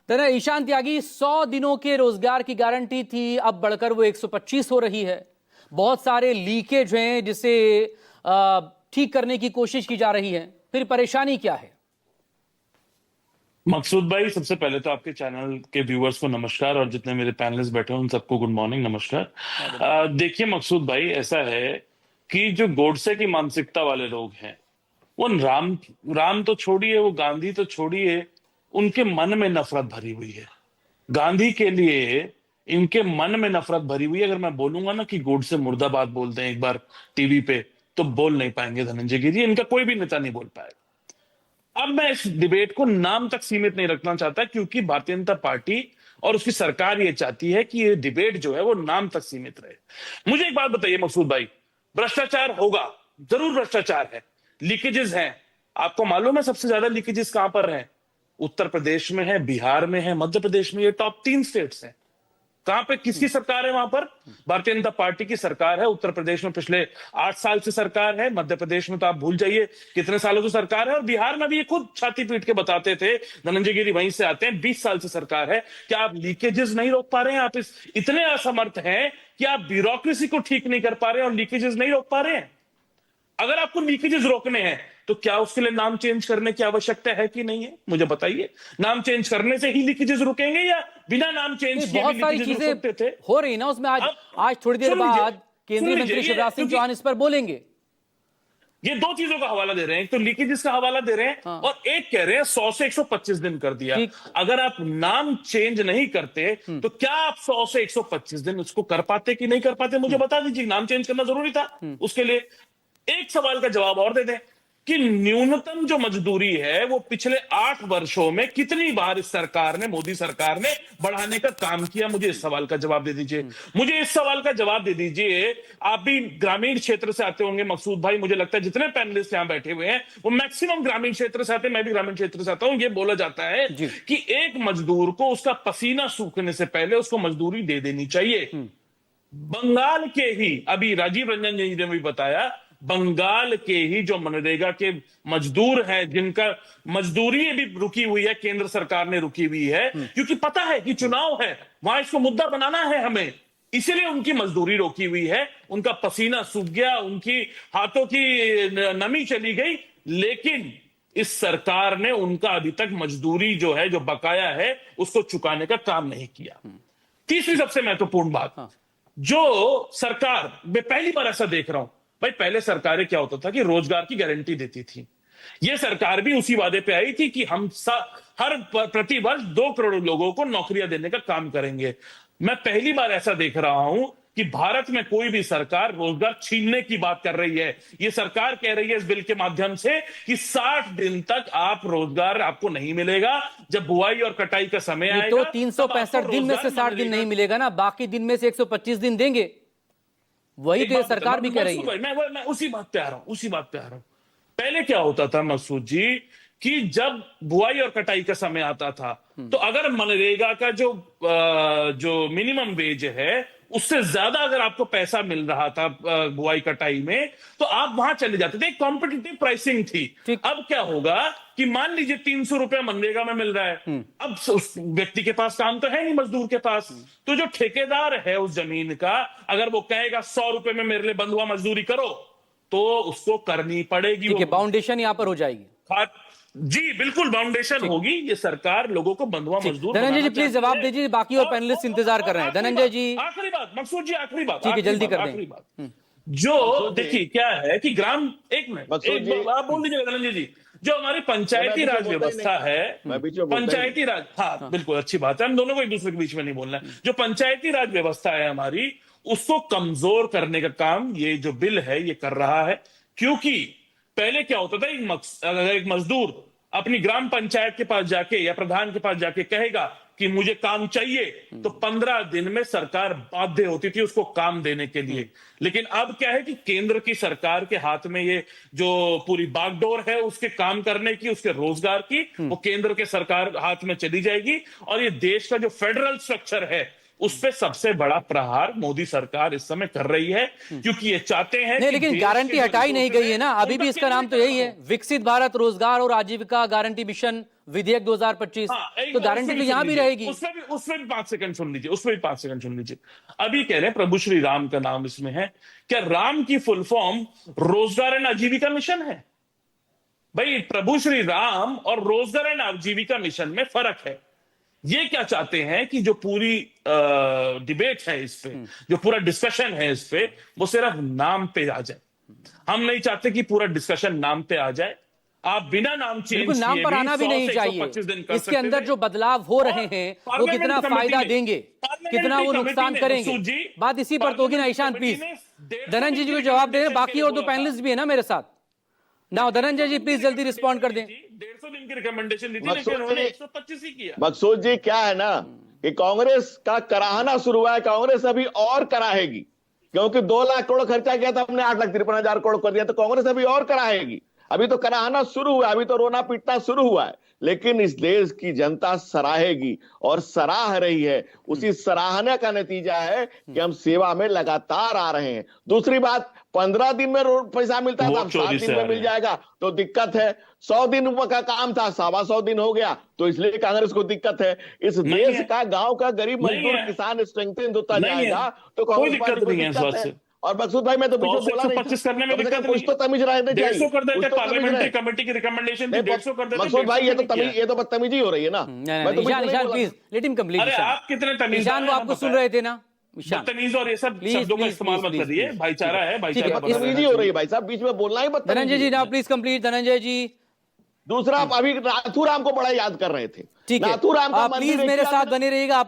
तरह ईशान त्यागी 100 दिनों के रोजगार की गारंटी थी, अब बढ़कर वो 125 हो रही है। बहुत सारे लीकेज हैं जिसे ठीक करने की कोशिश की जा रही है। फिर परेशानी क्या है? मकसूद भाई, सबसे पहले तो आपके चैनल के व्यूअर्स को नमस्कार और जितने मेरे पैनलिस्ट बैठे हैं उन सबको गुड मॉर्निंग, नमस्कार। देखिए मकसूद भाई, ऐसा है कि जो गोडसे की मानसिकता वाले लोग हैं वो राम राम तो छोड़िए, वो गांधी तो छोड़िए, उनके मन में नफरत भरी हुई है। गांधी के लिए इनके मन में नफरत भरी हुई है। अगर मैं बोलूंगा ना कि गोडसे मुर्दाबाद बोलते हैं एक बार टीवी पे, तो बोल नहीं पाएंगे धनंजय गिरी, इनका कोई भी नेता नहीं बोल पाएगा। अब मैं इस डिबेट को नाम तक सीमित नहीं रखना चाहता, क्योंकि भारतीय जनता पार्टी और उसकी सरकार ये चाहती है कि ये डिबेट जो है वो नाम तक सीमित रहे। मुझे एक बात बताइए मकसूद भाई, भ्रष्टाचार होगा, जरूर भ्रष्टाचार है, लीकेजेस हैं। आपको मालूम है सबसे ज्यादा लीकेजेस कहां पर हैं? उत्तर प्रदेश में है, बिहार में है, मध्य प्रदेश में। ये टॉप 3 स्टेट्स हैं। कहां पे किसकी सरकार है? वहां पर भारतीय जनता पार्टी की सरकार है। उत्तर प्रदेश में पिछले 8 साल से सरकार है। मध्य प्रदेश में तो आप भूल जाइए कितने सालों से सरकार है। और बिहार में भी ये खुद छाती पीट के बताते थे, धनंजय गिरी वहीं से आते हैं, 20 साल से सरकार है। क्या आप लीकेजेस नहीं रोक पा रहे हैं? आप इतने असमर्थ हैं कि आप ब्यूरोक्रेसी को ठीक नहीं कर पा रहे हैं और लीकेजेस नहीं रोक पा रहे हैं। अगर आपको लीकेजेस रोकने हैं तो क्या उसके लिए नाम चेंज करने की आवश्यकता है कि नहीं है? मुझे बताइए। नाम चेंज करने से ही लीकेजेस रुकेंगे या बिना नाम चेंज किए बहुत सारी लीकेजेस रुक सकते थे? हो रही ना उसमें। आज थोड़ी देर बाद केंद्रीय मंत्री शिवराज सिंह चौहान इस पर बोलेंगे। ये 2 चीजों का हवाला दे रहे हैं, एक तो लीकेजेस का हवाला दे रहे हैं, हाँ। और एक कह रहे हैं 100 से 125 दिन कर दिया। अगर आप नाम चेंज नहीं करते तो क्या आप 100 से 125 दिन उसको कर पाते कि नहीं कर पाते? मुझे बता दीजिए। नाम चेंज करना जरूरी था उसके लिए। एक सवाल का जवाब और दे दें कि न्यूनतम जो मजदूरी है वो पिछले 8 वर्षों में कितनी बार इस सरकार ने, मोदी सरकार ने बढ़ाने का काम किया? मुझे इस सवाल का जवाब दे दीजिए। मुझे इस सवाल का जवाब दे दीजिए। आप भी ग्रामीण क्षेत्र से आते होंगे मकसूद भाई, मुझे लगता है जितने पैनलिस्ट यहां बैठे हुए हैं वो मैक्सिमम ग्रामीण क्षेत्र से आते हैं। मैं भी ग्रामीण क्षेत्र से आता हूं। ये बोला जाता है कि एक मजदूर को उसका पसीना सूखने से पहले उसको मजदूरी दे देनी चाहिए। बंगाल के ही, अभी राजीव रंजन जी ने भी बताया, बंगाल के ही जो मनरेगा के मजदूर हैं जिनका मजदूरी भी रुकी हुई है, केंद्र सरकार ने रुकी हुई है, क्योंकि पता है कि चुनाव है, वहां इसको मुद्दा बनाना है हमें, इसीलिए उनकी मजदूरी रोकी हुई है। उनका पसीना सूख गया, उनकी हाथों की नमी चली गई, लेकिन इस सरकार ने उनका अभी तक मजदूरी जो है, जो बकाया है, उसको चुकाने का काम नहीं किया। तीसरी सबसे महत्वपूर्ण बात, जो सरकार, मैं पहली बार ऐसा देख रहा हूं भाई, पहले सरकारें क्या होता था कि रोजगार की गारंटी देती थी। यह सरकार भी उसी वादे पे आई थी कि हम हर प्रति वर्ष 2 करोड़ लोगों को नौकरियां देने का काम करेंगे। मैं पहली बार ऐसा देख रहा हूं कि भारत में कोई भी सरकार रोजगार छीनने की बात कर रही है। यह सरकार कह रही है इस बिल के माध्यम से कि 60 दिन तक आप रोजगार आपको नहीं मिलेगा। जब बुआई और कटाई का समय आएगा तो 365 दिन में से 60 दिन नहीं मिलेगा ना, बाकी दिन में से 125 दिन देंगे। वही तो सरकार भी कह रही है। मैं उसी बात पे आ रहा हूं। पहले क्या होता था मकसूद जी कि जब बुआई और कटाई का समय आता था तो अगर मनरेगा का जो मिनिमम वेज है उससे ज्यादा अगर आपको पैसा मिल रहा था बुआई कटाई में, तो आप वहां चले जाते थे। कॉम्पिटिटिव प्राइसिंग थी। अब क्या होगा कि मान लीजिए 300 रुपया मनरेगा में मिल रहा है, अब उस व्यक्ति के पास काम तो है नहीं, मजदूर के पास, तो जो ठेकेदार है उस जमीन का, अगर वो कहेगा 100 रुपए में मेरे लिए बंधुआ मजदूरी करो, तो उसको करनी पड़ेगी। ठीक है, बाउंडेशन यहां पर हो जाएगी। जी बिल्कुल, बाउंडेशन होगी। ये सरकार लोगों को बंधुआ मजदूर। धनंजय जी प्लीज जवाब दीजिए, बाकी और पैनलिस्ट इंतजार कर रहे हैं। धनंजय जी आखिरी बात, मकसूद जी आखिरी बात, ठीक है, जल्दी कर दें। आखिरी बात जो देखिए क्या है कि एक मिनट आप बोल दीजिएगा धनंजय जी। जो हमारी पंचायती राज व्यवस्था है, पंचायती राज, हाँ बिल्कुल अच्छी बात है, हम दोनों को एक दूसरे के बीच में नहीं बोलना है। जो पंचायती राज व्यवस्था है हमारी, उसको कमजोर करने का काम ये जो बिल है ये कर रहा है। क्योंकि पहले क्या होता था, अगर एक मजदूर अपनी ग्राम पंचायत के पास जाके या प्रधान के पास जाके कहेगा कि मुझे काम चाहिए, तो 15 दिन में सरकार बाध्य होती थी उसको काम देने के लिए। लेकिन अब क्या है कि केंद्र की सरकार के हाथ में ये जो पूरी बागडोर है उसके काम करने की, उसके रोजगार की, वो केंद्र के सरकार हाथ में चली जाएगी। और ये देश का जो फेडरल स्ट्रक्चर है उस पे सबसे बड़ा प्रहार मोदी सरकार इस समय कर रही है, क्योंकि ये चाहते हैं नहीं, लेकिन गारंटी हटाई नहीं गई है ना, अभी भी इसका नाम तो यही है, विकसित भारत रोजगार और आजीविका गारंटी मिशन विधेयक 2025, तो गारंटी तो यहां भी रहेगी। उसमें भी 5 सेकंड सुन लीजिए, उसमें भी 5 सेकंड सुन लीजिए। अभी कह रहे हैं प्रभु श्री राम का नाम इसमें है, क्या राम की फुल फॉर्म रोजगार एंड आजीविका मिशन है? भाई प्रभु श्री राम और रोजगार एंड आजीविका मिशन में फर्क है। ये क्या चाहते हैं कि जो पूरी डिबेट है इस पे, जो पूरा डिस्कशन है इस पे, वो सिर्फ नाम पे आ जाए। हम नहीं चाहते कि पूरा डिस्कशन नाम पे आ जाए। आप बिना नाम चेंज बिल्कुल नाम पर आना भी नहीं चाहिए। इसके अंदर जो बदलाव हो रहे हैं वो कितना फायदा देंगे, कितना वो नुकसान करेंगे, बात इसी पर तो होगी ना। ईशान प्लीज, धनंजय जी को जवाब दे रहे हैं, बाकी और दो पैनलिस्ट भी है ना मेरे साथ। ना धनंजय जी प्लीज जल्दी रिस्पॉन्ड कर दें। 150 दिन की रिकमेंडेशन दी थी, लेकिन उन्होंने 125 ही किया। मकसूद जी क्या है ना कि कांग्रेस का कराहना शुरू हुआ है, कांग्रेस अभी और कराहेगी, क्योंकि 2 लाख करोड़ खर्चा किया था हमने, 8,53,000 करोड़ कर दिया, तो कांग्रेस अभी और कराहेगी। अभी तो कराहना शुरू हुआ, अभी तो रोना पीटना शुरू हुआ है, लेकिन इस देश की जनता सराहेगी और सराह रही है। उसी सराहने का नतीजा है कि हम सेवा में लगातार आ रहे हैं। दूसरी बात, 15 दिन में पैसा मिलता था, 7 दिन में मिल जाएगा तो दिक्कत है। 100 दिन का काम था, 125 दिन हो गया, तो इसलिए कांग्रेस को दिक्कत है। इस देश का गांव का गरीब मजदूर किसान स्ट्रेंथन होता जाएगा तो कांग्रेस पार्टी को दिक्कत है। और मकसूद भाई मैं तो बीच में बोला नहीं, 125 करने में दिक्कत कुछ तो तमीज रहने चाहिए। 150 कर देते, पार्लियामेंट्री कमेटी की रिकमेंडेशन थी, 150 कर देते। मकसूद भाई ये तो बदतमीजी हो रही है ना। Ishan please let him complete. अरे आप कितने तमीज, ईशान वो आपको सुन रहे थे ना। बदतमीज और ये सब शब्दों का इस्तेमाल मत करिए। भाईचारा है, भाईचारा बदतमीजी हो रही है भाई साहब, बीच में बोलना ही बदतमीजी। धनंजय जी नाउ प्लीज कंप्लीट। धनंजय जी दूसरा, अभी नाथूराम को बड़ा याद कर रहे थे। ठीक है, नाथूराम का प्लीज मेरे साथ बने रहिएगा।